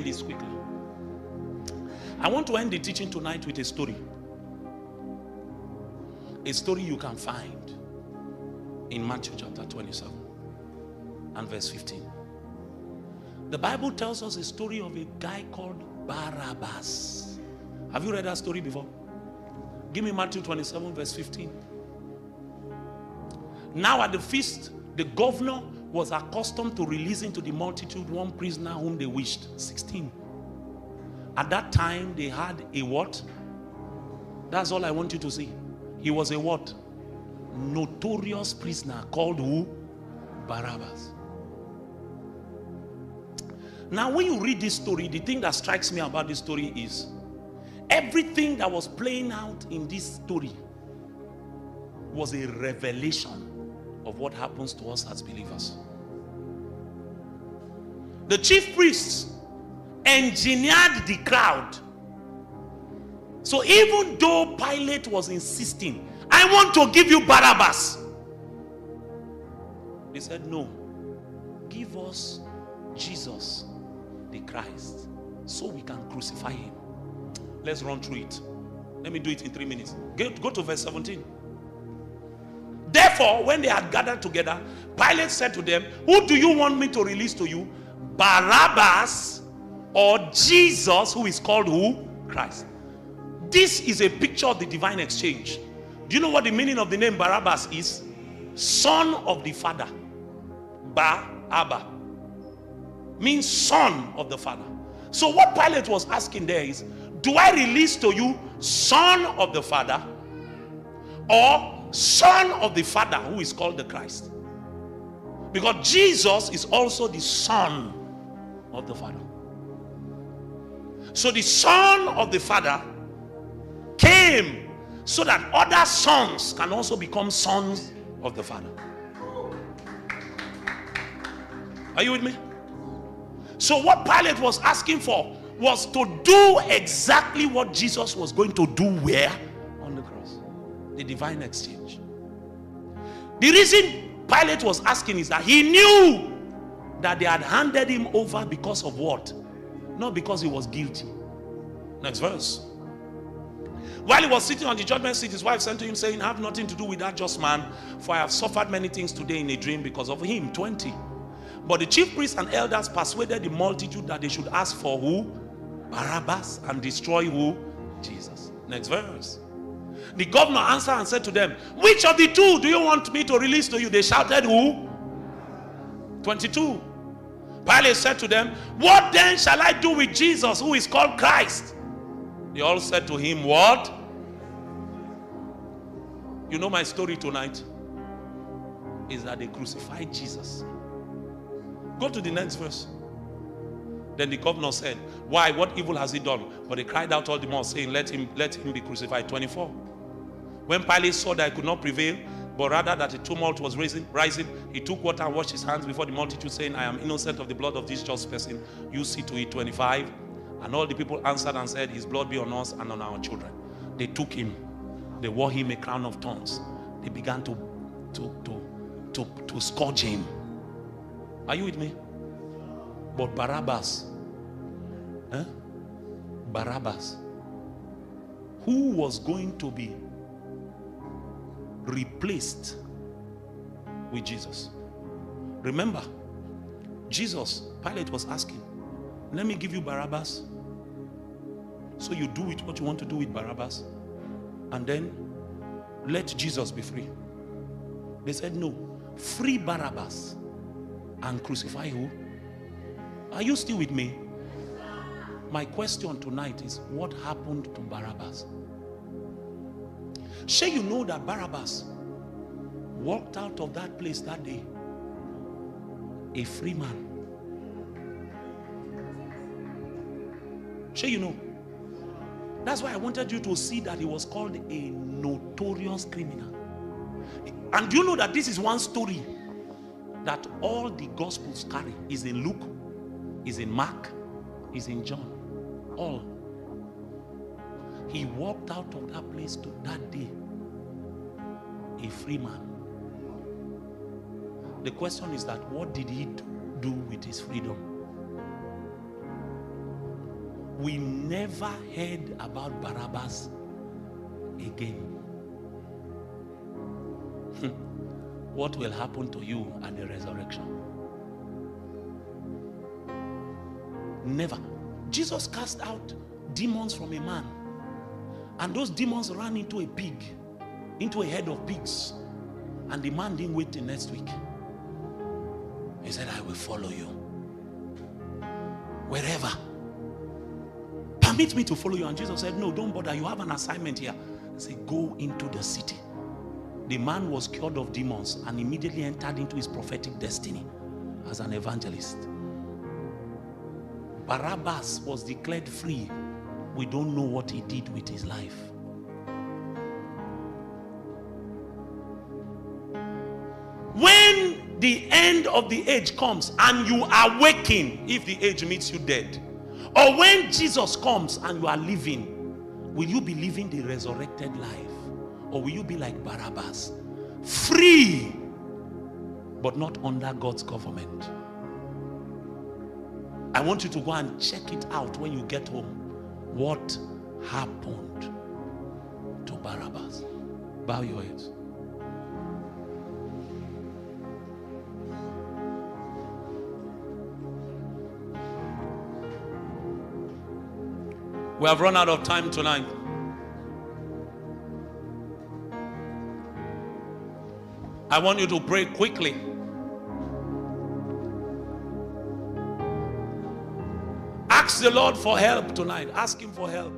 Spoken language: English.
this quickly. I want to end the teaching tonight with a story. A story you can find in Matthew chapter 27 and verse 15. The Bible tells us a story of a guy called Barabbas. Have you read that story before? Give me Matthew 27 verse 15. Now at the feast, the governor was accustomed to releasing to the multitude one prisoner whom they wished. 16. At that time they had a what? That's all I want you to see. He was a what? Notorious prisoner called who? Barabbas. Now when you read this story, the thing that strikes me about this story is everything that was playing out in this story was a revelation of what happens to us as believers. The chief priests engineered the crowd. So even though Pilate was insisting, I want to give you Barabbas, they said, no, give us Jesus the Christ so we can crucify him. Let's run through it. Let me do it in 3 minutes. Go to verse 17. Therefore, when they had gathered together, Pilate said to them, who do you want me to release to you? Barabbas or Jesus, who is called who? Christ. This is a picture of the divine exchange. Do you know what the meaning of the name Barabbas is? Son of the Father. Ba-Abba means son of the Father. So what Pilate was asking there is, do I release to you son of the Father or son of the Father who is called the Christ? Because Jesus is also the son of the Father. So the son of the Father came so that other sons can also become sons of the Father. Are you with me? So what Pilate was asking for was to do exactly what Jesus was going to do where? On the cross. The divine exchange. The reason Pilate was asking is that he knew that they had handed him over because of what? Not because he was guilty. Next verse. While he was sitting on the judgment seat, his wife sent to him saying, have nothing to do with that just man, for I have suffered many things today in a dream because of him. 20. But the chief priests and elders persuaded the multitude that they should ask for who? Barabbas, and destroy who? Jesus. Next verse. The governor answered and said to them, which of the two do you want me to release to you? They shouted who? 22. Pilate said to them, what then shall I do with Jesus who is called Christ? They all said to him, what? You know my story tonight is that they crucified Jesus. Go to the next verse. Then the governor said, why? What evil has he done? But they cried out all the more, saying, let him be crucified. 24. When Pilate saw that he could not prevail, but rather that a tumult was rising, he took water and washed his hands before the multitude, saying, I am innocent of the blood of this just person. You see to it. 25. And all the people answered and said, his blood be on us and on our children. They took him. They wore him a crown of thorns. They began to scourge him. Are you with me? But Barabbas, Barabbas, who was going to be replaced with Jesus. Remember, Jesus, Pilate was asking, let me give you Barabbas, so you do it what you want to do with Barabbas, and then let Jesus be free. They said, no, free Barabbas and crucify who? Are you still with me? My question tonight is, what happened to Barabbas? Sure, you know that Barabbas walked out of that place that day a free man. Sure, you know. That's why I wanted you to see that he was called a notorious criminal. And do you know that this is one story that all the Gospels carry? Is in Luke, is in Mark, is in John. All. He walked out of that place to that day a free man. The question is that what did he do with his freedom? we never heard about Barabbas again. What will happen to you at the resurrection? Never. Jesus cast out demons from a man, and those demons ran into a pig, into a herd of pigs, and the man didn't wait till next week. He said, I will follow you wherever. Permit me to follow you. And Jesus said, no, don't bother, you have an assignment here. He said, go into the city. The man was cured of demons and immediately entered into his prophetic destiny as an evangelist. Barabbas was declared free. We don't know what he did with his life. When the end of the age comes and you awaken, if the age meets you dead, or when Jesus comes and you are living, will you be living the resurrected life? Or will you be like Barabbas, free, but not under God's government? I want you to go and check it out when you get home. What happened to Barabbas? Bow your heads. We have run out of time tonight. I want you to pray quickly. Ask the Lord for help tonight. Ask him for help.